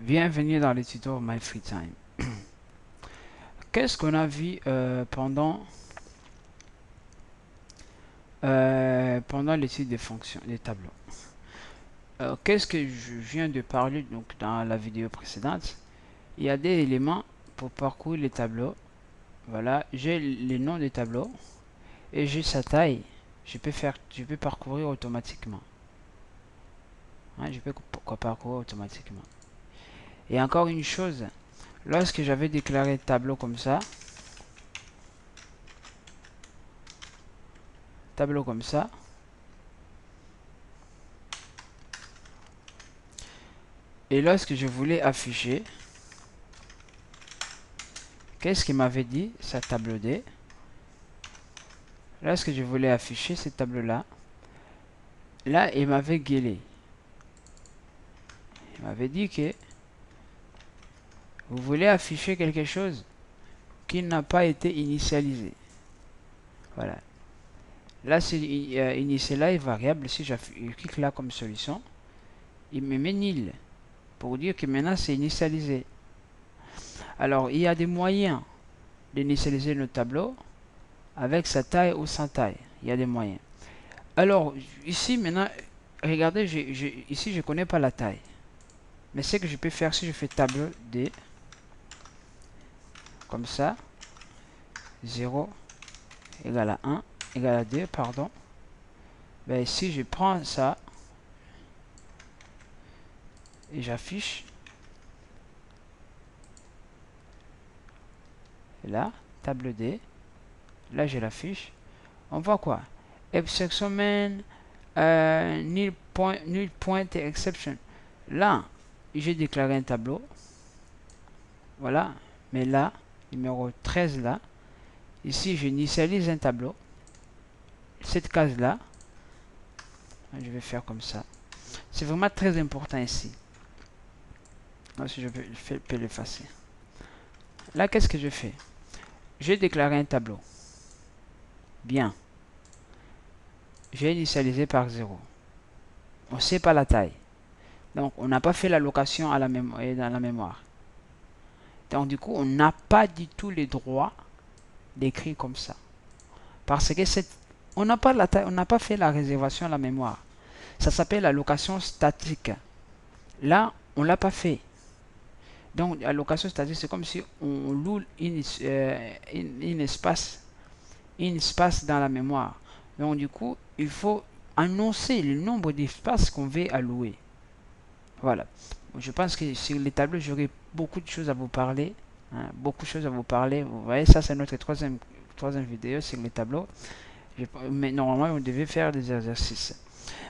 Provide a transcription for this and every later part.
Bienvenue dans les tutos My Free Time. Qu'est-ce qu'on a vu pendant l'étude des fonctions, des tableaux? Qu'est-ce que je viens de parler donc dans la vidéo précédente? Il y a des éléments pour parcourir les tableaux. Voilà, j'ai les noms des tableaux et j'ai sa taille. Je peux parcourir automatiquement. Hein, je peux parcourir automatiquement. Et encore une chose, lorsque j'avais déclaré tableau comme ça, et lorsque je voulais afficher, qu'est-ce qu'il m'avait dit, sa table D? Lorsque je voulais afficher cette table-là, là, il m'avait gueulé. Il m'avait dit que vous voulez afficher quelque chose qui n'a pas été initialisé. Voilà. Là, c'est initialize variable. Si je clique là comme solution, il me met nil pour dire que maintenant c'est initialisé. Alors, il y a des moyens d'initialiser notre tableau avec sa taille ou sans taille. Il y a des moyens. Alors, ici, maintenant, regardez, ici, je ne connais pas la taille. Mais ce que je peux faire, si je fais tableau D, comme ça, 0 égale à 1, égale à 2, pardon. Ben ici, je prends ça et j'affiche. Là, table D. Là, je l'affiche. On voit quoi? Exception main, null point exception. Là, j'ai déclaré un tableau. Voilà. Mais là, numéro 13 là, ici, je initialise un tableau. Cette case-là, je vais faire comme ça. C'est vraiment très important ici. Là, si je peux l'effacer. Là, qu'est-ce que je fais? J'ai déclaré un tableau. Bien. J'ai initialisé par 0. On ne sait pas la taille. Donc, on n'a pas fait l'allocation à la dans la mémoire. Donc, du coup, on n'a pas du tout les droits d'écrire comme ça. Parce que on n'a pas la taille, on n'a pas fait la réservation à la mémoire. Ça s'appelle l'allocation statique. Là, on ne l'a pas fait. Donc, allocation statique, c'est comme si on loue un espace dans la mémoire. Donc, du coup, il faut annoncer le nombre d'espaces qu'on veut allouer. Voilà. Je pense que sur les tableaux, j'aurai beaucoup de choses à vous parler. Hein, beaucoup de choses à vous parler. Vous voyez, ça, c'est notre troisième vidéo sur les tableaux. Mais normalement, vous devez faire des exercices.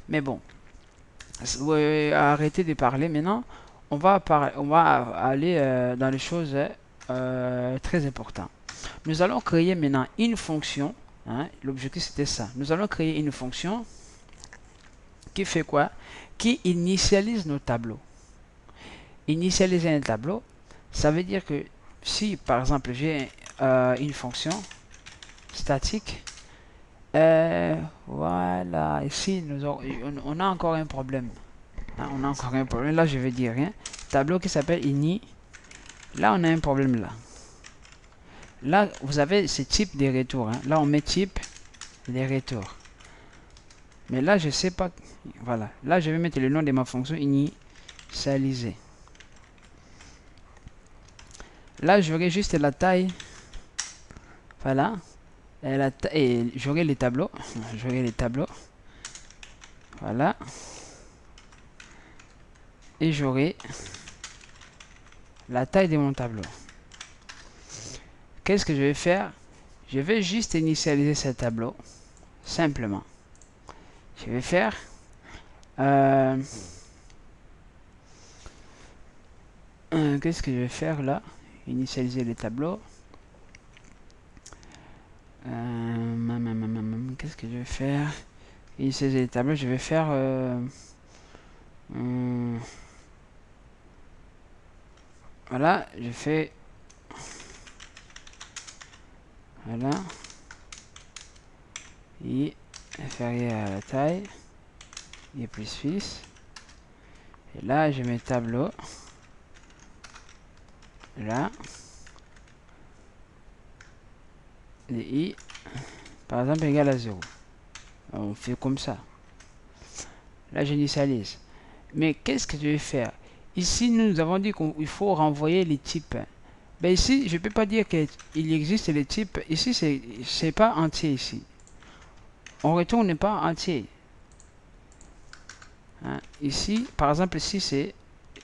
Mais bon, arrêtez de parler maintenant. On va aller dans les choses très importantes. Nous allons créer maintenant une fonction. Hein, l'objectif, c'était ça. Nous allons créer une fonction qui fait quoi? Qui initialise nos tableaux. Initialiser un tableau, ça veut dire que si, par exemple, j'ai une fonction statique, voilà, ici, on a encore un problème. Hein, on a encore un problème. Là, je vais dire rien. Tableau qui s'appelle ini. Là, on a un problème là. Là, vous avez ce type de retour. Hein. Là, on met type des retours. Mais là, je sais pas. Voilà. Là, je vais mettre le nom de ma fonction initialiser. Là, j'aurai juste la taille. Voilà. Et j'aurai les tableaux. J'aurai les tableaux. Voilà. Et j'aurai la taille de mon tableau. Qu'est-ce que je vais faire? Je vais juste initialiser ce tableau. Simplement. Je vais faire... qu'est-ce que je vais faire là? Initialiser les tableaux. Qu'est-ce que je vais faire? Initialiser les tableaux, je vais faire... voilà, je fais... Voilà. I inférieur à la taille. I plus 6. Et là, je mets tableau. là, de i, par exemple, égale à 0. On fait comme ça. Là, j'initialise. Mais qu'est-ce que je vais faire? Ici, nous avons dit qu'il faut renvoyer les types. Ben ici, je ne peux pas dire qu'il existe les types. Ici, c'est pas entier ici. On retourne pas entier. Hein? Ici, par exemple, ici, c'est...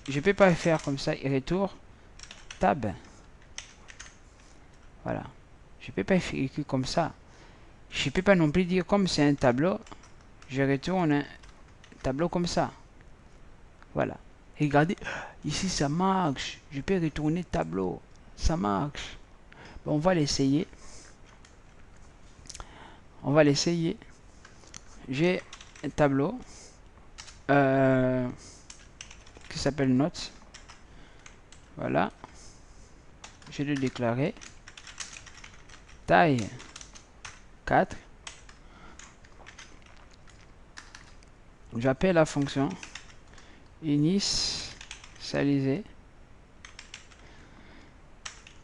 Je ne peux pas faire comme ça. Il retourne tab. Voilà. Je ne peux pas écrire comme ça. Je ne peux pas non plus dire comme c'est un tableau. Je retourne un tableau comme ça. Voilà. Regardez, ici ça marche. Je peux retourner tableau. Ça marche. Bon, on va l'essayer. On va l'essayer. J'ai un tableau qui s'appelle notes. Voilà. Je vais le déclarer. Taille 4. J'appelle la fonction initialiser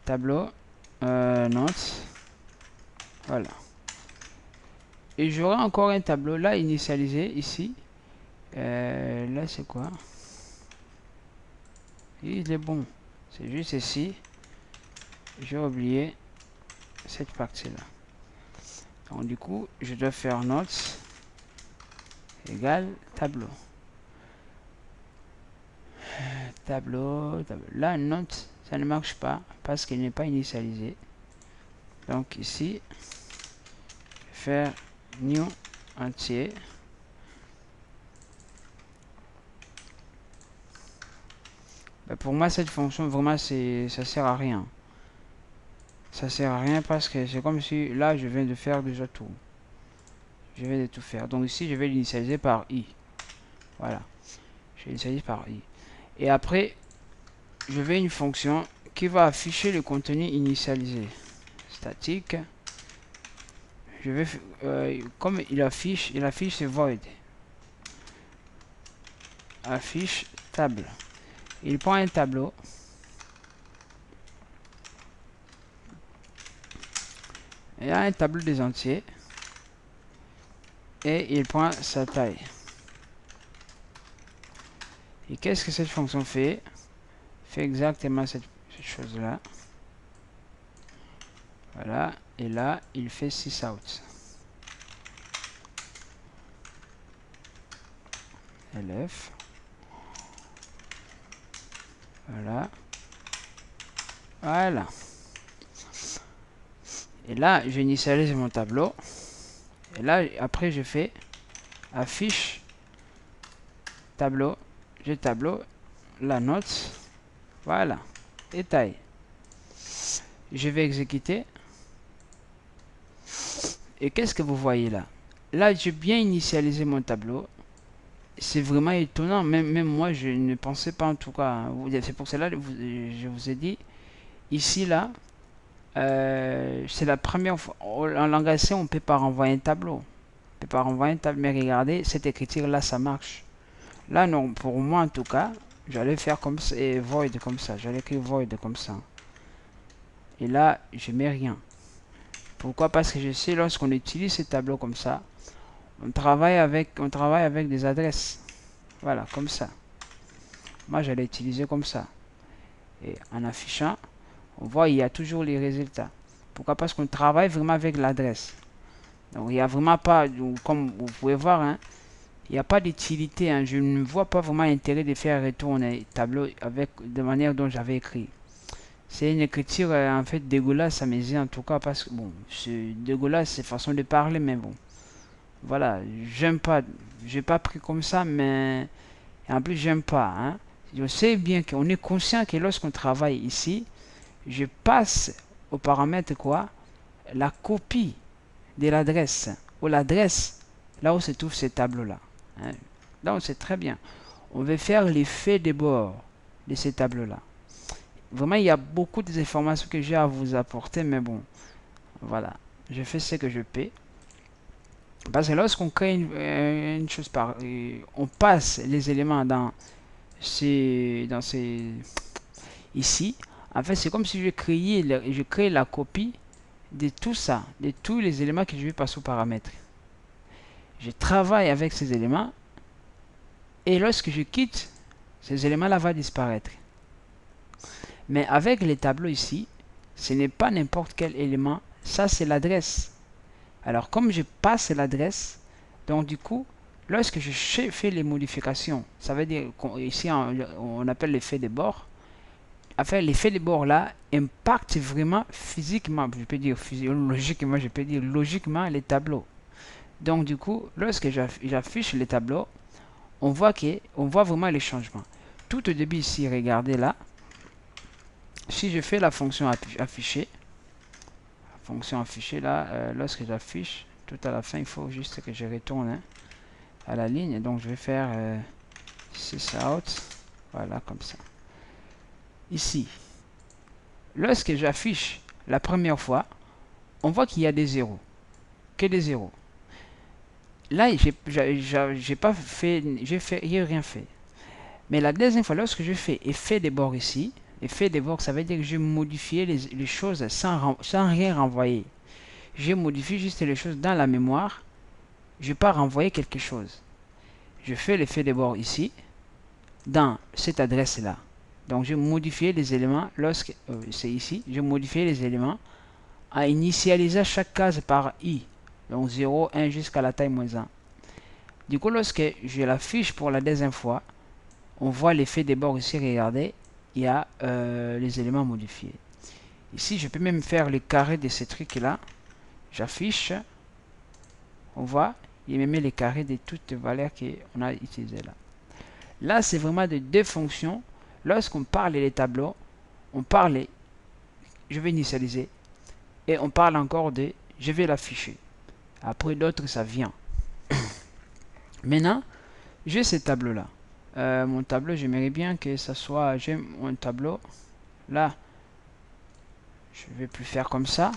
tableau notes. Voilà. Et j'aurai encore un tableau là initialisé ici. Là c'est quoi? Il est bon. C'est juste ici. J'ai oublié cette partie là. Donc du coup je dois faire notes égale tableau. Tableau. Là note ça ne marche pas parce qu'il n'est pas initialisé. Donc ici faire new entier. Pour moi cette fonction vraiment ça sert à rien. Ça sert à rien parce que c'est comme si là je viens de faire déjà tout. Je vais de tout faire. Donc ici je vais l'initialiser par i. Voilà. Je l'initialise par i. Et après je vais une fonction qui va afficher le contenu initialisé. Statique. Je vais comme il affiche ce void. Affiche table. Il prend un tableau. Il y a un tableau des entiers. Et il prend sa taille. Et qu'est-ce que cette fonction fait? Fait exactement cette chose là. Voilà. Et là, il fait 6 out. LF. Voilà. Voilà. Et là, j'initialise mon tableau. Et là, après, je fais affiche tableau. J'ai tableau, la note. Voilà. Et taille. Je vais exécuter. Et qu'est-ce que vous voyez là? Là, j'ai bien initialisé mon tableau. C'est vraiment étonnant. Même moi, je ne pensais pas en tout cas. Hein. C'est pour cela que je vous ai dit. Ici, là, c'est la première fois. En langage C, on ne peut pas renvoyer un tableau. On ne peut pas renvoyer un tableau. Mais regardez, cette écriture-là, ça marche. Là, non, pour moi en tout cas, j'allais faire comme ça, et void comme ça. J'allais écrire void comme ça. Et là, je mets rien. Pourquoi? Parce que je sais, lorsqu'on utilise ces tableaux comme ça, on travaille avec des adresses. Voilà, comme ça. Moi, j'allais utiliser comme ça. Et en affichant, on voit il y a toujours les résultats. Pourquoi? Parce qu'on travaille vraiment avec l'adresse. Donc, il n'y a vraiment pas, comme vous pouvez voir, hein, il n'y a pas d'utilité. Hein. Je ne vois pas vraiment l'intérêt de faire retourner tableau de manière dont j'avais écrit. C'est une écriture en fait dégueulasse à mes yeux en tout cas parce que bon, c'est dégueulasse, c'est façon de parler, mais bon. Voilà, j'aime pas, j'ai pas pris comme ça, mais en plus j'aime pas. Hein. Je sais bien qu'on est conscient que lorsqu'on travaille ici, je passe au paramètre quoi? La copie de l'adresse ou l'adresse là où se trouve ces tableaux-là. Hein. Donc c'est très bien. On va faire l'effet des bords de ces tableaux-là. Vraiment, il y a beaucoup d'informations que j'ai à vous apporter, mais bon, voilà. Je fais ce que je peux. Parce que lorsqu'on crée une chose on passe les éléments dans ces ici. En fait, c'est comme si je crée la copie de tout ça, de tous les éléments que je vais passer aux paramètres. Je travaille avec ces éléments et lorsque je quitte, ces éléments-là vont disparaître. Mais avec les tableaux ici, ce n'est pas n'importe quel élément, ça c'est l'adresse. Alors comme je passe l'adresse, donc du coup, lorsque je fais les modifications, ça veut dire qu'ici on appelle l'effet de bord. Enfin, l'effet de bord là impacte vraiment physiquement, je peux dire logiquement, je peux dire logiquement les tableaux. Donc du coup, lorsque j'affiche les tableaux, on voit vraiment les changements. Tout au début ici, regardez là, si je fais la fonction afficher, là, lorsque j'affiche, tout à la fin, il faut juste que je retourne à la ligne. Donc je vais faire sysout, voilà comme ça. Ici, lorsque j'affiche la première fois, on voit qu'il y a des zéros, que des zéros. Là, j'ai pas fait, j'ai rien fait. Mais la deuxième fois, lorsque je fais effet de bord ici, effet de bord, ça veut dire que je modifie les choses sans rien renvoyer. Je modifie juste les choses dans la mémoire. Je ne vais pas renvoyer quelque chose. Je fais l'effet de bord ici, dans cette adresse-là. Donc, je modifie les éléments lorsque c'est ici. Je modifie les éléments en initialisant chaque case par i. Donc 0, 1 jusqu'à la taille moins 1. Du coup, lorsque je l'affiche pour la deuxième fois, on voit l'effet de bord ici. Regardez, il y a les éléments modifiés. Ici, je peux même faire le carré de ces trucs-là. J'affiche. On voit, il me met les carrés de toutes les valeurs qu'on a utilisées là. Là, c'est vraiment de deux fonctions. Lorsqu'on parle des tableaux, on parle, je vais initialiser, et on parle encore de, je vais l'afficher. Après d'autres, ça vient. Maintenant, j'ai ce tableau-là. Mon tableau, j'aimerais bien que ça soit, j'ai mon tableau. Là, je ne vais plus faire comme ça.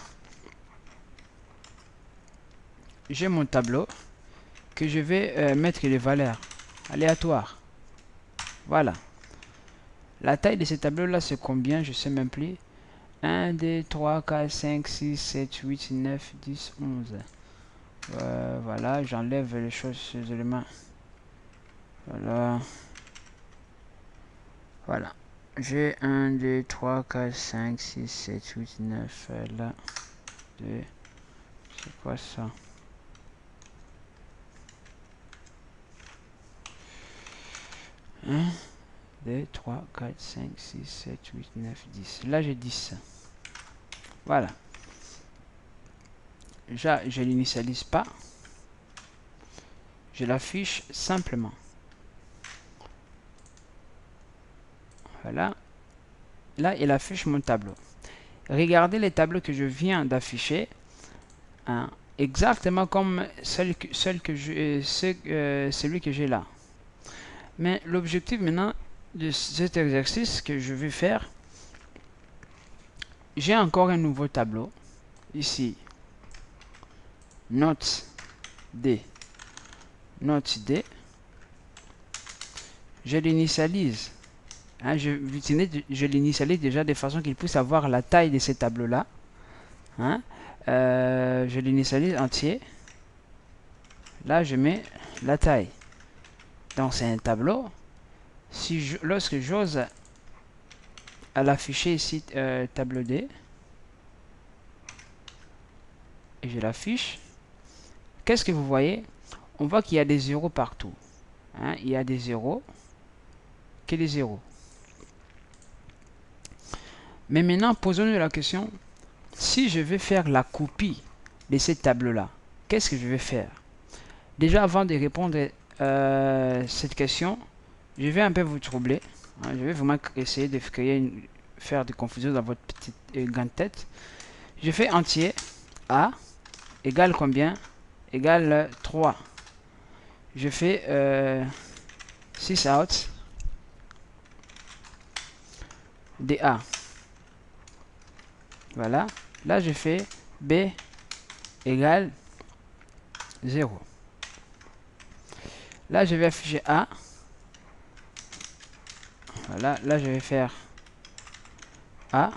J'ai mon tableau que je vais mettre les valeurs aléatoires. Voilà. La taille de ce tableau-là, c'est combien? Je ne sais même plus. 1, 2, 3, 4, 5, 6, 7, 8, 9, 10, 11. Voilà, j'enlève les choses, ces éléments. Voilà. Voilà. J'ai 1, 2, 3, 4, 5, 6, 7, 8, 9. Là. 2. C'est quoi ça? Hein? 2, 3, 4, 5, 6, 7, 8, 9, 10. Là, j'ai 10. Voilà. Je ne l'initialise pas. Je l'affiche simplement. Voilà. Là, il affiche mon tableau. Regardez les tableaux que je viens d'afficher. Hein, exactement comme celui que j'ai là. Mais l'objectif maintenant de cet exercice que je vais faire, j'ai encore un nouveau tableau. Ici, note D. Note D. Je l'initialise. Hein, je l'initialise déjà de façon qu'il puisse avoir la taille de ces tableaux-là. Hein, je l'initialise entier. Là, je mets la taille. Donc, c'est un tableau. Lorsque j'ose à l'afficher ici, tableau D, et je l'affiche, qu'est-ce que vous voyez? On voit qu'il y a des zéros partout. Hein, il y a des zéros. Que des zéros. Mais maintenant, posons-nous la question, si je vais faire la copie de ces tableaux-là, qu'est-ce que je vais faire? Déjà, avant de répondre à cette question, je vais un peu vous troubler. Hein, je vais vraiment essayer de faire des confusions dans votre petite grande tête. Je fais entier A égale combien? Égale 3. Je fais sysout DA. Voilà. Là, je fais B égale 0. Là, je vais afficher A. Voilà. Là, je vais faire A.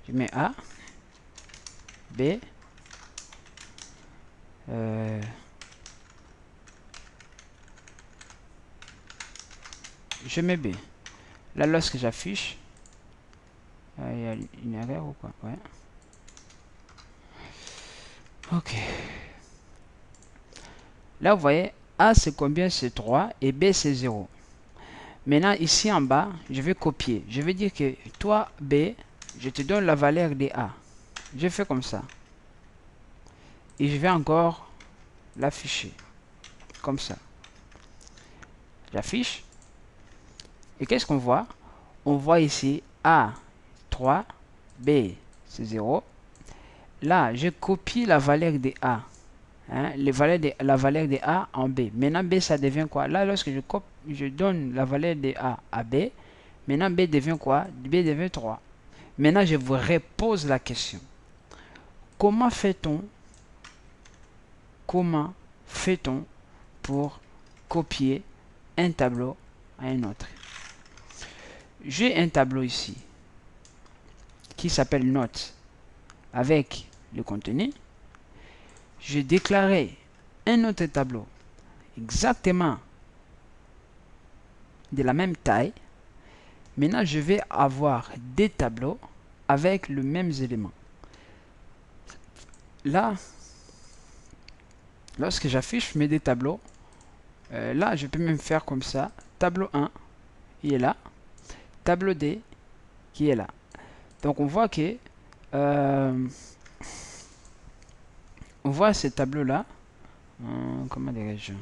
Je mets A. B. Je mets B. Là, lorsque j'affiche, il y a une erreur ou quoi? Ouais. Ok. Là, vous voyez, A c'est combien? C'est 3 et B c'est 0. Maintenant, ici en bas, je vais copier. Je vais dire que toi, B, je te donne la valeur de A. Je fais comme ça. Et je vais encore l'afficher. Comme ça. J'affiche. Et qu'est-ce qu'on voit? On voit ici A, 3, B, c'est 0. Là, je copie la valeur de A. Hein, la valeur de A en B. Maintenant, B, ça devient quoi? Là, lorsque je donne la valeur de A à B, maintenant, B devient quoi? B devient 3. Maintenant, je vous repose la question. Comment fait-on pour copier un tableau à un autre? J'ai un tableau ici qui s'appelle Notes avec le contenu. J'ai déclaré un autre tableau exactement de la même taille. Maintenant, je vais avoir des tableaux avec les mêmes éléments. Là, lorsque j'affiche mes deux tableaux, là, je peux même faire comme ça. Tableau 1, il est là. Tableau D, qui est là. Donc, on voit que on voit ces tableaux-là. Comment dirais-je?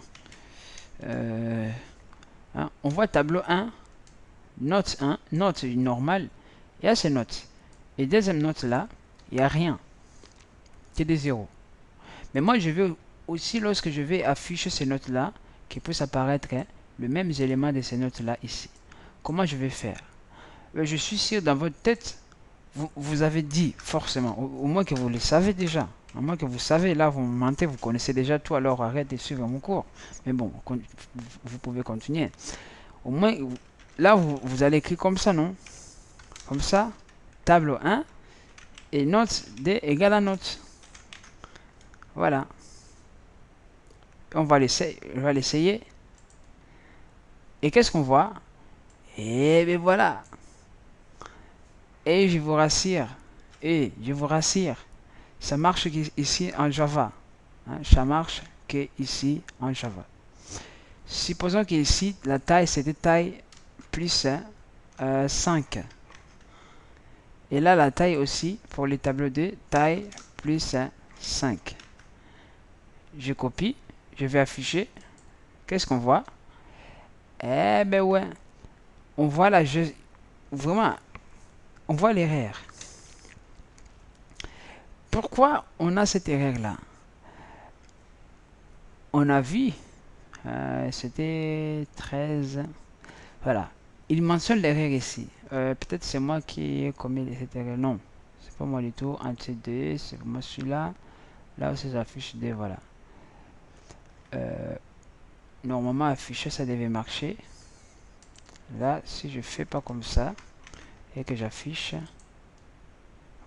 Hein, on voit tableau 1, note 1, note normale. Il y a ces notes. Et deuxième note là, il n'y a rien. C'est des zéros. Mais moi, je veux aussi, lorsque je vais afficher ces notes-là, qu'il puisse apparaître le même élément de ces notes-là ici. Comment je vais faire? Je suis sûr, dans votre tête, vous avez dit forcément, au moins que vous le savez déjà. À moins que vous savez, là, vous mentez, vous connaissez déjà tout, alors arrêtez de suivre mon cours. Mais bon, vous pouvez continuer. Au moins, là, vous allez écrire comme ça, non? Comme ça, tableau 1, et note D égale à note. Voilà. On va l'essayer. Et qu'est-ce qu'on voit? Et bien voilà. Et je vous rassure. Ça marche ici en Java. Hein, ça marche que ici en Java. Supposons qu'ici, la taille, c'était taille plus 5. Et là, la taille aussi, pour les tableaux 2, taille plus 5. Je copie, je vais afficher. Qu'est-ce qu'on voit? Eh ben ouais. On voit là, vraiment, on voit l'erreur. Pourquoi on a cette erreur-là? On a vu, c'était 13. Voilà. Il mentionne l'erreur ici. Peut-être c'est moi qui ai commis cette erreur. Non, c'est pas moi du tout. Entier 2, c'est moi celui-là. Là aussi, j'affiche 2, voilà. Normalement, afficher, ça devait marcher. Là, si je fais pas comme ça et que j'affiche,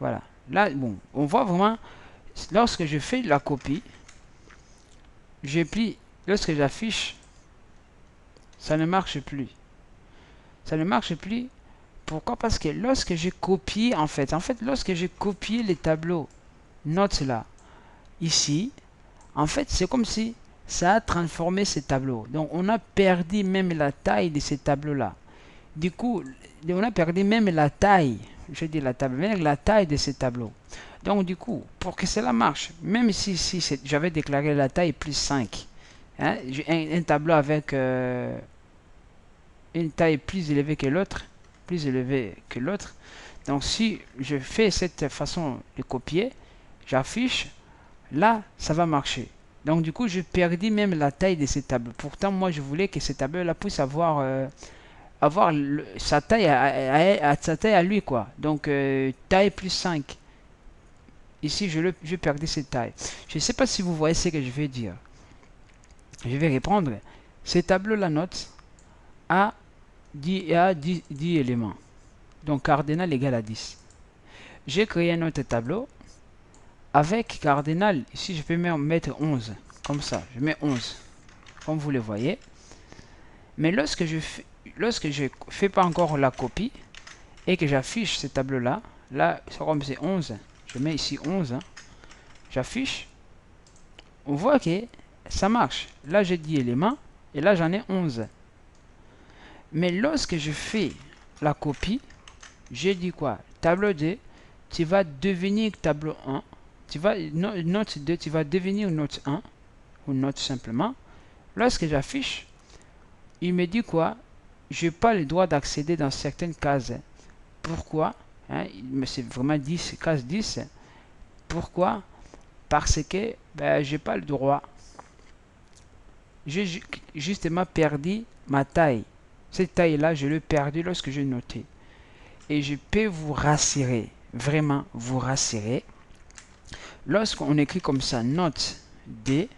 voilà. Là, bon, on voit vraiment, lorsque je fais la copie, j'ai pris, lorsque j'affiche, ça ne marche plus. Ça ne marche plus. Pourquoi? Parce que lorsque j'ai copié, en fait, lorsque j'ai copié les tableaux, notes là, ici, en fait, c'est comme si ça a transformé ces tableaux. Donc, on a perdu même la taille de ces tableaux-là. Du coup, on a perdu même la taille, je dis la taille de ces tableaux. Donc, du coup, pour que cela marche, même si j'avais déclaré la taille plus 5, hein, un tableau avec une taille plus élevée que l'autre, donc si je fais cette façon de copier, j'affiche, là, ça va marcher. Donc, du coup, je perdis même la taille de ces tableaux. Pourtant, moi, je voulais que ces tableaux-là puissent avoir sa taille à lui, quoi. Donc, taille plus 5. Ici, je perdais cette taille. Je ne sais pas si vous voyez ce que je vais dire. Je vais reprendre. Ces tableaux, la note, A il y a 10 éléments. Donc cardinal égale à 10. J'ai créé un autre tableau avec cardinal. Ici, je peux même mettre 11. Comme ça, je mets 11. Comme vous le voyez. Mais lorsque je fais pas encore la copie et que j'affiche ce tableau-là, là, comme c'est 11, je mets ici 11. Hein, j'affiche. On voit que ça marche. Là, j'ai 10 éléments et là, j'en ai 11. Mais lorsque je fais la copie, j'ai dit quoi? Tableau 2, tu vas devenir tableau 1. Tu vas, note 2, tu vas devenir note 1. Ou note simplement. Lorsque j'affiche, il me dit quoi? Je n'ai pas le droit d'accéder dans certaines cases. Pourquoi? Hein, c'est vraiment 10, case 10. Pourquoi? Parce que ben, je n'ai pas le droit. J'ai justement perdu ma taille. Cette taille-là, je l'ai perdue lorsque j'ai noté. Et je peux vous rassurer, vraiment vous rassurer, lorsqu'on écrit comme ça, note D,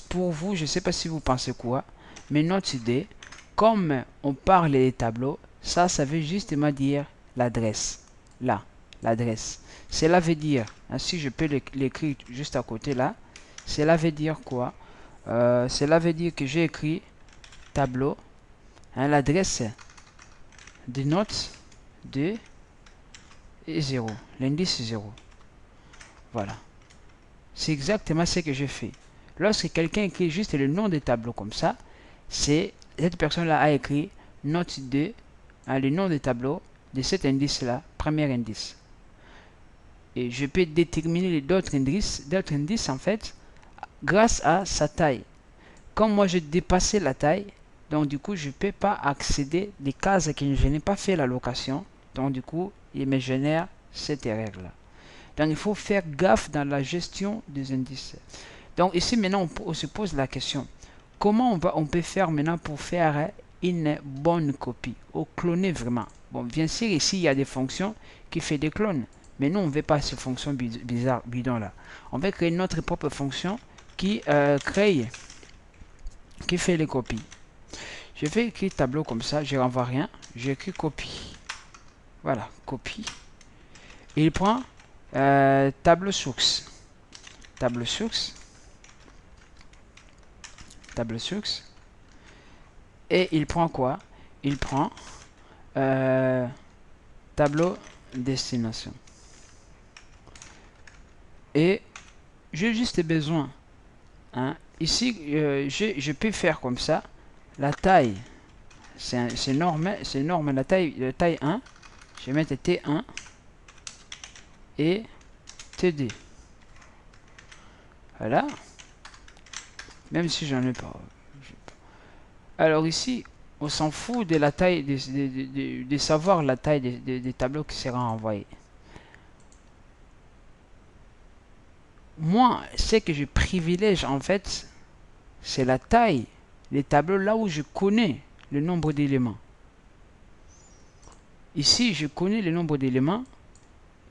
pour vous, je ne sais pas si vous pensez quoi, mais note D, comme on parle des tableaux, ça veut justement dire l'adresse. Là, l'adresse. Cela veut dire, hein, si je peux l'écrire juste à côté là, cela veut dire quoi? Cela veut dire que j'ai écrit tableau, hein, l'adresse des notes 2 et 0, l'indice 0. Voilà. C'est exactement ce que je fais. Lorsque quelqu'un écrit juste le nom des tableaux comme ça, c'est cette personne-là a écrit note 2, hein, le nom des tableaux de cet indice-là, premier indice. Et je peux déterminer d'autres indices en fait, grâce à sa taille. Comme moi j'ai dépassé la taille, donc du coup je ne peux pas accéder des cases que je n'ai pas fait l'allocation. Donc du coup, il me génère cette erreur-là. Donc il faut faire gaffe dans la gestion des indices. Donc ici maintenant on se pose la question. Comment on peut faire maintenant pour faire une bonne copie, ou cloner vraiment? Bon, bien sûr ici il y a des fonctions qui font des clones. Mais nous on ne veut pas ces fonctions bizarres, bidons là. On veut créer notre propre fonction qui qui fait les copies. Je vais écrire tableau comme ça, je renvoie rien, j'écris copie. Voilà, copie. Et il prend tableau source. Tableau source. Tableau source. Et il prend quoi? Il prend tableau destination. Et j'ai juste besoin. Hein, ici, je peux faire comme ça. La taille, c'est énorme. La taille 1. Je vais mettre T1 et T2. Voilà. Même si j'en ai pas. Alors ici, on s'en fout de la taille, de savoir la taille des tableaux qui sera envoyé. Moi, ce que je privilège en fait, c'est la taille des tableaux là où je connais le nombre d'éléments. Ici, je connais le nombre d'éléments.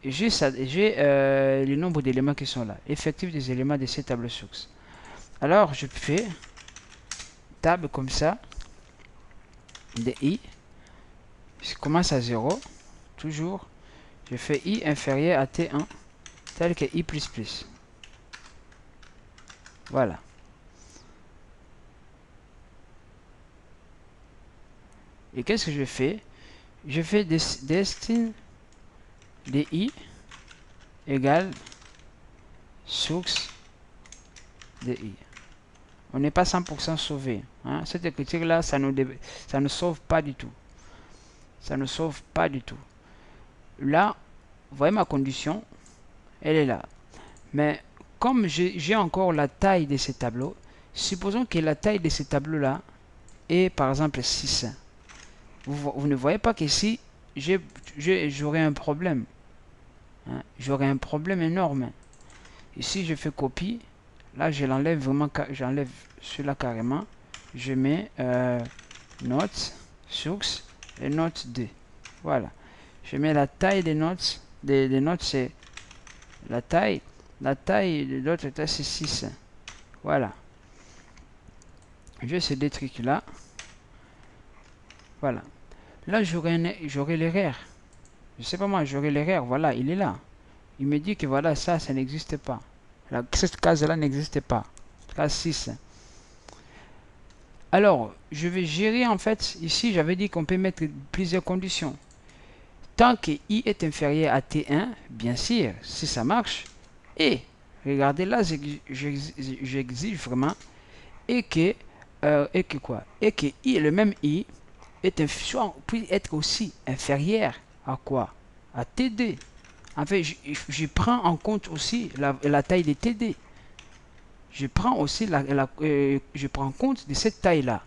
J'ai le nombre d'éléments qui sont là. Effectif des éléments de ces tableaux sources. Alors, je fais table comme ça. De i. Je commence à 0. Toujours. Je fais i inférieur à t1. Tel que i++. Voilà. Et qu'est-ce que je fais? Je fais destin de i égale source de i. On n'est pas 100% sauvé. Hein? Cette écriture-là, ça ne sauve pas du tout. Ça ne sauve pas du tout. Là, vous voyez ma condition, elle est là. Mais comme j'ai encore la taille de ces tableaux, supposons que la taille de ces tableaux-là est par exemple 6. Vous ne voyez pas qu'ici, j'aurai un problème. Hein? J'aurai un problème énorme. Ici, je fais copie. Là, je l'enlève vraiment, j'enlève celui-là carrément. Je mets notes, source et note 2. Voilà. Je mets la taille des notes. Des notes, c'est la taille. La taille de l'autre c'est 6. Voilà. Je ces deux trucs là. Voilà. Là, j'aurai l'erreur. Je sais pas moi, j'aurai l'erreur. Voilà, il est là. Il me dit que voilà, ça n'existe pas. Cette case-là n'existe pas. Case 6. Alors, je vais gérer en fait. Ici, j'avais dit qu'on peut mettre plusieurs conditions. Tant que I est inférieur à T1, bien sûr, si ça marche. Et, regardez là, j'exige vraiment. Et que quoi? Et que I, le même I, peut être aussi inférieur à quoi? À TD. En fait, je prends en compte aussi la taille de TD. Je prends aussi je prends compte de cette taille-là.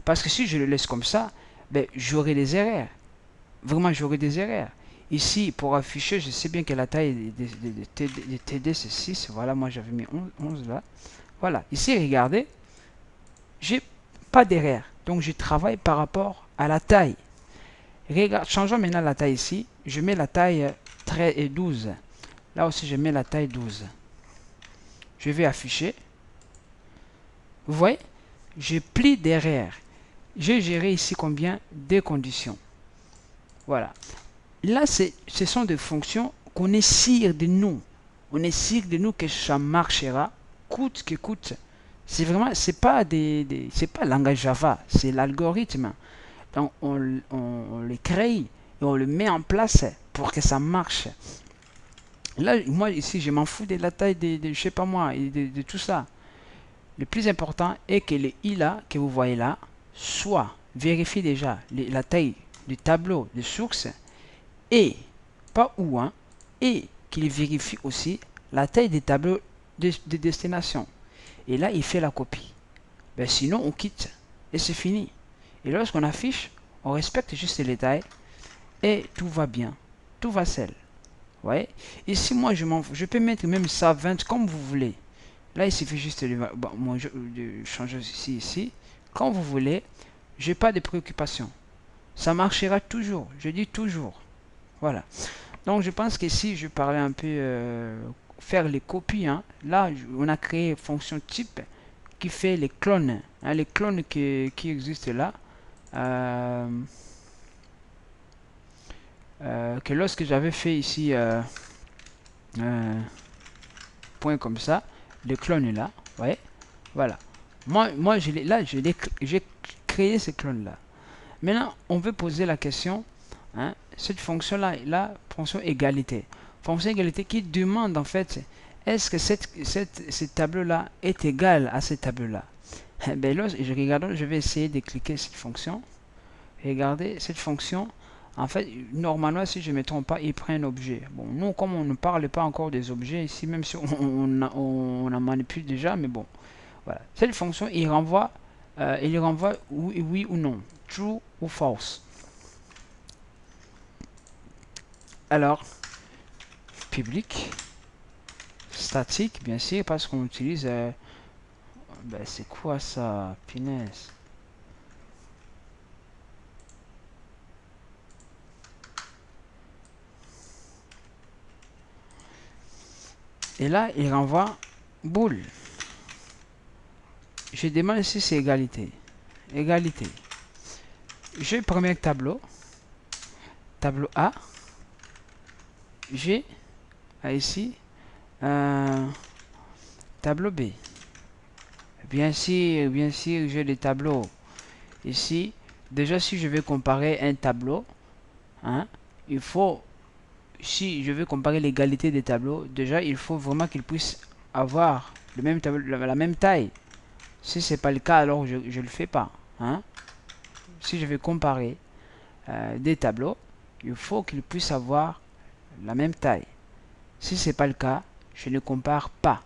Parce que si je le laisse comme ça, ben, j'aurai des erreurs. Vraiment, j'aurai des erreurs. Ici, pour afficher, je sais bien que la taille de TD, c'est 6. Voilà, moi j'avais mis 11 là. Voilà, ici, regardez, j'ai pas d'erreur. Donc, je travaille par rapport à la taille. Regarde, changeons maintenant la taille ici. Je mets la taille 12. Là aussi, je mets la taille 12. Je vais afficher. Vous voyez, je plie derrière. J'ai géré ici combien? Des conditions. Voilà. Là, ce sont des fonctions qu'on est sûr de nous. On est sûr de nous que ça marchera, coûte que coûte. C'est vraiment, c'est pas pas le langage Java, c'est l'algorithme. Donc, on le crée et on le met en place pour que ça marche. Là, moi, ici, je m'en fous de la taille je sais pas moi, et de tout ça. Le plus important est que le I là, que vous voyez là, soit, vérifie déjà la taille du tableau de source et, pas où, hein, et qu'il vérifie aussi la taille des tableaux de destination. Et là, il fait la copie. Ben, sinon, on quitte et c'est fini. Et lorsqu'on affiche, on respecte juste les tailles et tout va bien. Tout va seul. Vous voyez? Ici, moi, je peux mettre même ça 20 comme vous voulez. Là, il suffit juste de changer ici. Quand vous voulez, j'ai pas de préoccupation. Ça marchera toujours. Je dis toujours. Voilà. Donc, je pense qu'ici, je parlais un peu faire les copies. Hein. Là, on a créé une fonction type qui fait les clones. Hein, les clones qui existent là. Que lorsque j'avais fait ici point comme ça, le clone là, ouais, voilà. Moi j'ai créé ce clone là. Maintenant, on veut poser la question, hein, cette fonction là, fonction égalité. Fonction égalité qui demande en fait, est-ce que ce tableau là est égal à ce tableau là? Ben là, je vais essayer de cliquer cette fonction. Regardez, cette fonction, en fait, normalement, si je ne me trompe pas, il prend un objet. Bon, nous, comme on ne parle pas encore des objets ici, même si on en manipule déjà, mais bon, voilà. Cette fonction, il renvoie oui ou non, true ou false. Alors, public, statique, bien sûr, parce qu'on utilise... ben, c'est quoi ça, punaise? Et là, il renvoie boule. Je demande si c'est égalité. Égalité. J'ai le premier tableau. Tableau A. J'ai ici tableau B. Bien sûr, j'ai des tableaux. Ici, déjà si je vais comparer un tableau, hein, il faut, si je veux comparer l'égalité des tableaux, déjà il faut vraiment qu'ils puissent avoir le même tableau, la même taille. Si c'est pas le cas, alors je le fais pas. Hein. Si je vais comparer des tableaux, il faut qu'ils puissent avoir la même taille. Si c'est pas le cas, je ne compare pas.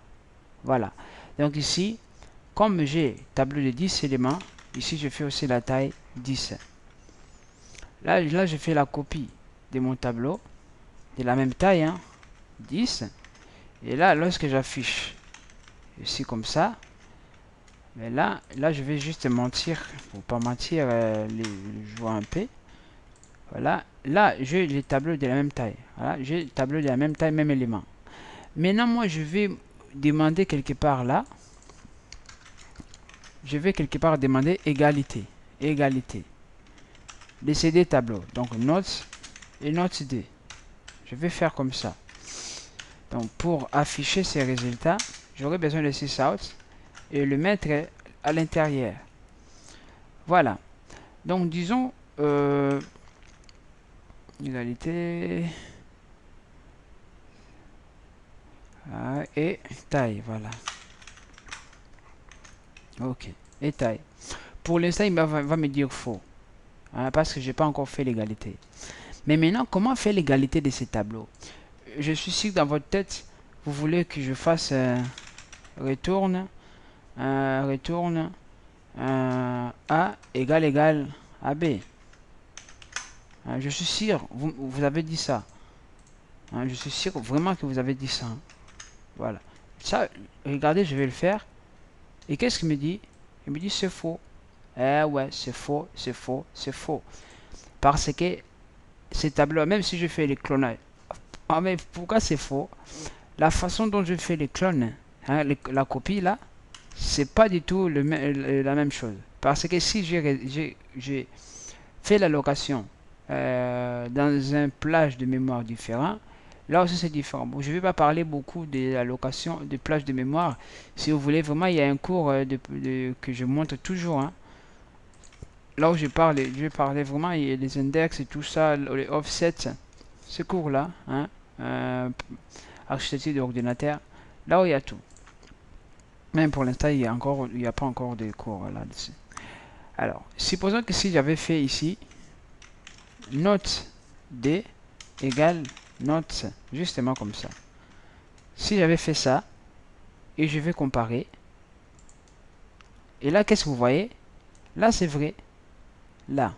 Voilà. Donc ici, comme j'ai tableau de 10 éléments, ici je fais aussi la taille 10. Là je fais la copie de mon tableau, de la même taille, hein, 10. Et là, lorsque j'affiche ici comme ça, mais là je vais juste mentir, pour pas mentir, je vois un peu. Voilà, là j'ai les tableaux de la même taille. Voilà, j'ai le tableau de la même taille, même élément. Maintenant, moi je vais demander quelque part là. Je vais quelque part demander égalité. Égalité. de ces deux tableaux. Donc notes et notes 2. Je vais faire comme ça. Donc pour afficher ces résultats, j'aurai besoin de sysout et le mettre à l'intérieur. Voilà. Donc disons égalité et taille. Voilà. Ok. Et taille. Pour l'instant, il va me dire faux. Hein, parce que j'ai pas encore fait l'égalité. Mais maintenant, comment faire l'égalité de ces tableaux? Je suis sûr que dans votre tête, vous voulez que je fasse retourne A égale à B. Hein, je suis sûr, vous avez dit ça. Hein, je suis sûr vraiment que vous avez dit ça. Hein. Voilà. Ça, regardez, je vais le faire. Et qu'est-ce qu'il me dit? Il me dit c'est faux. Eh ouais, c'est faux, c'est faux, c'est faux. Parce que ces tableaux, même si je fais les clonages, ah mais pourquoi c'est faux? La façon dont je fais les clones, hein, la copie là, c'est pas du tout la même chose. Parce que si j'ai fait l'allocation dans un plage de mémoire différent, là aussi c'est différent. Bon, je ne vais pas parler beaucoup de l'allocation de plage de mémoire. Si vous voulez, vraiment, il y a un cours que je montre toujours. Hein. Là où je vais parler vraiment, il y a les index et tout ça, les offsets, ce cours-là, hein, architecture d'ordinateur, là où il y a tout. Même pour l'instant, il n'y a pas encore de cours là-dessus. Alors, supposons que si j'avais fait ici, note D égale note, justement comme ça. Si j'avais fait ça, et je vais comparer, et là, qu'est-ce que vous voyez? Là, c'est vrai. Là.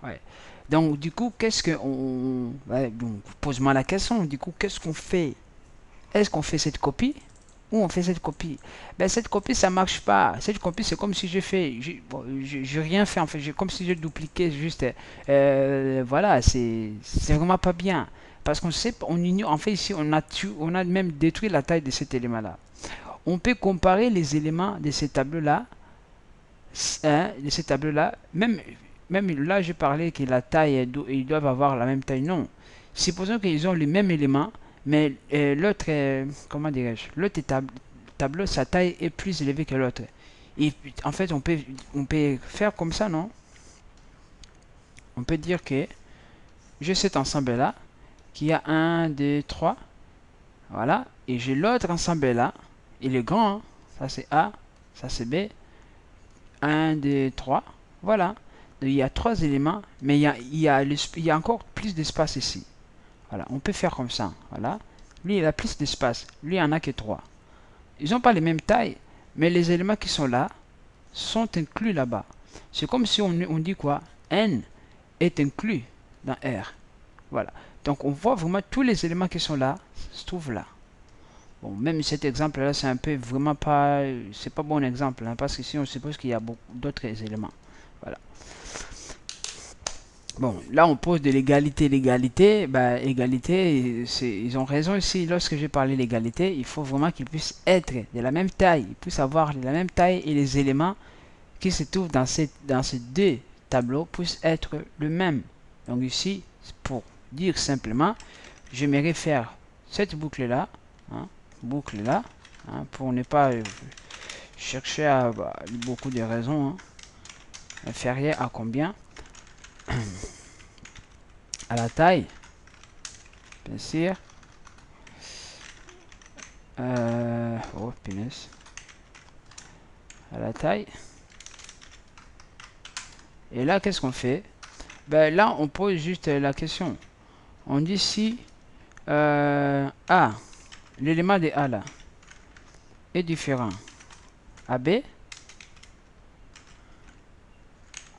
Ouais. Donc, du coup, qu'est-ce que on... Ouais, donc, pose-moi la question. Du coup, qu'est-ce qu'on fait? Est-ce qu'on fait cette copie? Ou on fait cette copie? Ben, cette copie, ça marche pas. Cette copie, c'est comme si j'ai fait... J'ai rien fait, en fait. Comme si j'ai dupliqué juste... voilà, c'est vraiment pas bien. Parce qu'on sait, on ignore... En fait, ici, on a même détruit la taille de cet élément-là. On peut comparer les éléments de ces tableaux-là. Hein, de ces tableaux-là. Même là, je parlais que la taille, ils doivent avoir la même taille. Non. Supposons qu'ils ont les mêmes éléments, mais l'autre, comment dirais-je, l'autre tableau, sa taille est plus élevée que l'autre. Et en fait, on peut faire comme ça, non? On peut dire que j'ai cet ensemble-là, qui a 1, 2, 3. Voilà. Et j'ai l'autre ensemble-là. Il est grand. Hein. Ça, c'est A. Ça, c'est B. 1, 2, 3. Voilà. Donc, il y a 3 éléments, mais il y a encore plus d'espace ici. Voilà, on peut faire comme ça. Voilà. Lui, il a plus d'espace. Lui, il en a que 3. Ils n'ont pas les mêmes tailles, mais les éléments qui sont là sont inclus là-bas. C'est comme si on dit quoi? N est inclus dans R. Voilà. Donc, on voit vraiment tous les éléments qui sont là se trouvent là. Bon, même cet exemple-là, c'est un peu vraiment pas... C'est pas bon exemple, hein, parce que si on suppose qu'il y a d'autres éléments. Voilà. Bon, là on pose de l'égalité, l'égalité, bah, égalité, ils ont raison ici, lorsque j'ai parlé d'égalité, il faut vraiment qu'ils puissent être de la même taille, ils puissent avoir de la même taille et les éléments qui se trouvent dans ces deux tableaux puissent être le même. Donc ici, pour dire simplement, je me réfère cette boucle-là, hein, hein, pour ne pas chercher à beaucoup de raisons, hein, inférieur à combien à la taille, bien sûr. Oh, punaise. À la taille. Et là, qu'est-ce qu'on fait? Ben là, on pose juste la question. On dit si A, l'élément de A là, est différent à B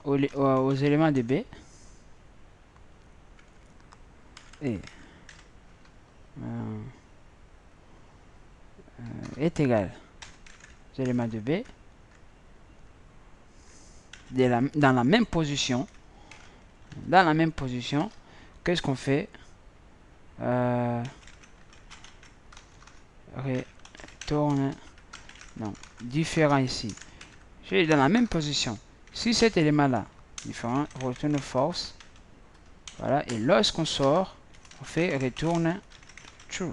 aux éléments de B et est égal aux éléments de B dans la même position. Dans la même position, qu'est-ce qu'on fait? Retourne. Non, différent ici. Je suis dans la même position. Si cet élément-là différent, retourne false. Voilà, et lorsqu'on sort, on fait retourne true.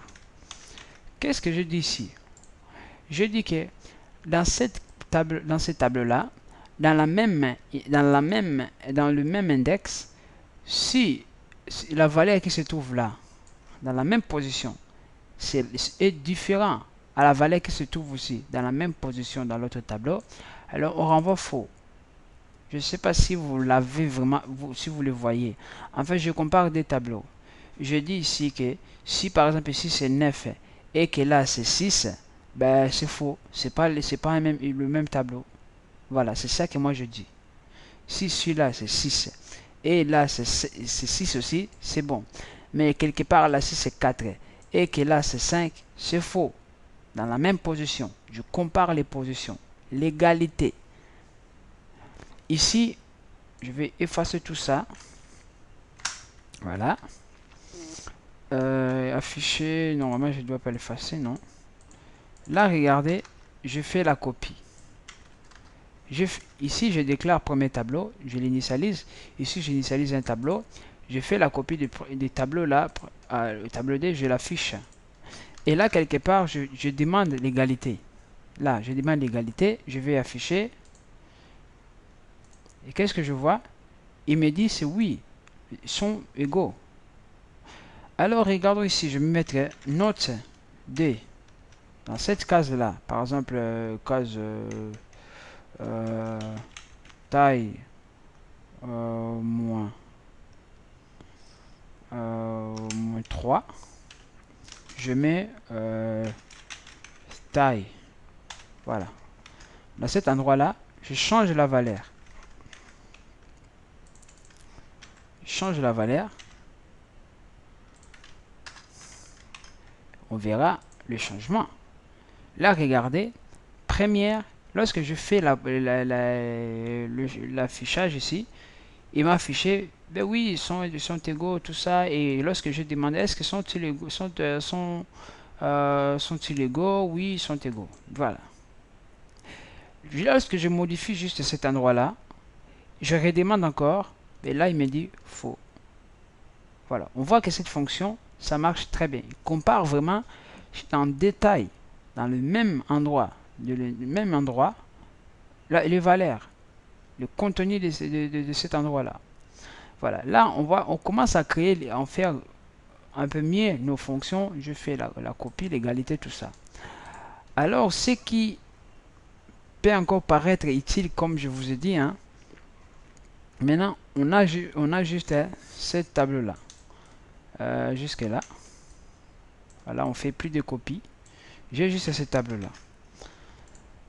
Qu'est-ce que je dis ici? Je dis que dans cette table-là, dans le même index, si la valeur qui se trouve là, dans la même position, est différent à la valeur qui se trouve aussi dans la même position dans l'autre tableau, alors on renvoie faux. Je ne sais pas si vous l'avez vraiment, si vous le voyez. En fait, je compare des tableaux. Je dis ici que si par exemple ici c'est 9 et que là c'est 6, ben c'est faux. C'est pas le même tableau. Voilà, c'est ça que moi je dis. Si celui-là c'est 6 et là c'est 6 aussi, c'est bon. Mais quelque part là si c'est 4 et que là c'est 5, c'est faux. Dans la même position. Je compare les positions. L'égalité. Ici, je vais effacer tout ça. Voilà. Afficher, normalement je ne dois pas l'effacer, non. Là, regardez, je fais la copie. Ici, je déclare premier tableau, je l'initialise. Ici, j'initialise un tableau. Je fais la copie des tableaux là. Le tableau D, je l'affiche. Et là, quelque part, je demande l'égalité. Là, je demande l'égalité. Je vais afficher. Et qu'est-ce que je vois? Il me dit c'est oui, ils sont égaux. Alors, regardons ici, je vais mettre note D. Dans cette case-là, par exemple, case taille moins 3, je mets taille. Voilà. Dans cet endroit-là, je change la valeur. Je change la valeur. On verra le changement. Là, regardez, première, lorsque je fais l'affichage ici, il m'a affiché, ben oui, ils sont égaux, tout ça. Et lorsque je demande, est-ce que sont-ils égaux, sont-ils égaux? Oui, ils sont égaux. Voilà. Lorsque je modifie juste cet endroit-là, je redemande encore, et là, il me dit faux. Voilà. On voit que cette fonction, ça marche très bien. Il compare vraiment en détail, dans le même endroit, là, les valeurs, le contenu de cet endroit-là. Voilà, là on commence à créer, à en faire un peu mieux nos fonctions. Je fais la copie, l'égalité, tout ça. Alors, ce qui peut encore paraître utile, comme je vous ai dit, hein, maintenant on a juste cette table-là, jusque là. Voilà, on fait plus de copies. J'ai juste cette table-là.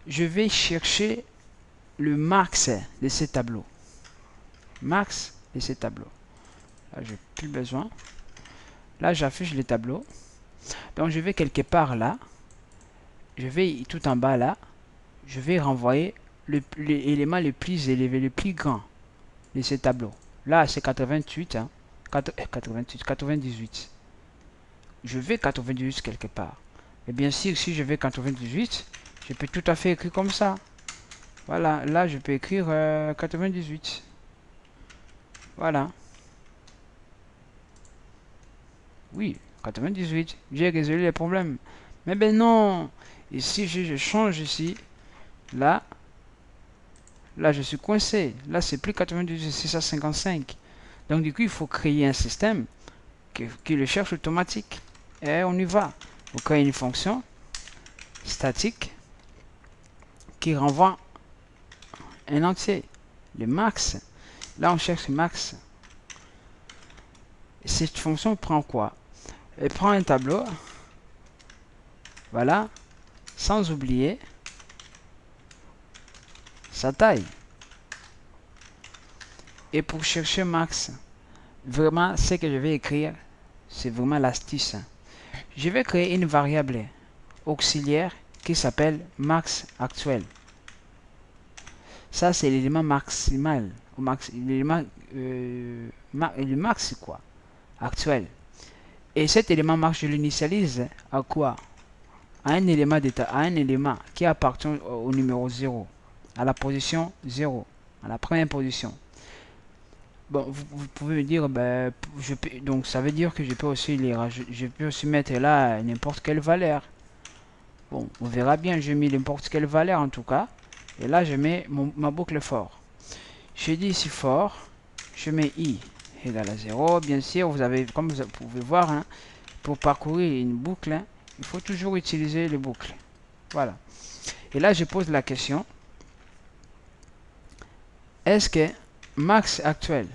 Je vais chercher le max de ces tableaux. Max de ces tableaux. Là, j'ai plus besoin. Là, j'affiche les tableaux. Donc, je vais quelque part là. Je vais tout en bas là. Je vais renvoyer l'élément le plus élevé, le plus grand de ces tableaux. Là, c'est 88. Hein. 98. Je vais 98 quelque part. Et bien sûr, si je vais 98, je peux tout à fait écrire comme ça. Voilà, là, je peux écrire 98. Voilà. Oui, 98. J'ai résolu les problèmes. Mais ben non. Ici, je change ici. Là, je suis coincé. Là, c'est plus 98, c'est 655. Donc, du coup, il faut créer un système qui le cherche automatique. Et on y va. Vous créez une fonction statique qui renvoie un entier. Le max. Là, on cherche le max. Cette fonction prend quoi? Elle prend un tableau. Voilà. Sans oublier sa taille. Et pour chercher max, vraiment, ce que je vais écrire, c'est vraiment l'astuce. Je vais créer une variable auxiliaire qui s'appelle max actuel. Ça, c'est l'élément maximal. L'élément le max, quoi, actuel. Et cet élément max, je l'initialise à quoi? À un élément d'état, à un élément qui appartient au numéro 0, à la position 0, à la première position. Bon, vous pouvez me dire, ben, donc ça veut dire que je peux aussi je peux aussi mettre là n'importe quelle valeur. Bon, on verra bien, je mets n'importe quelle valeur en tout cas. Et là, je mets ma boucle for. Je dis ici for, je mets i égale à 0. Bien sûr, vous avez, comme vous pouvez voir, hein, pour parcourir une boucle, hein, il faut toujours utiliser les boucles. Voilà. Et là, je pose la question, est-ce que max actuel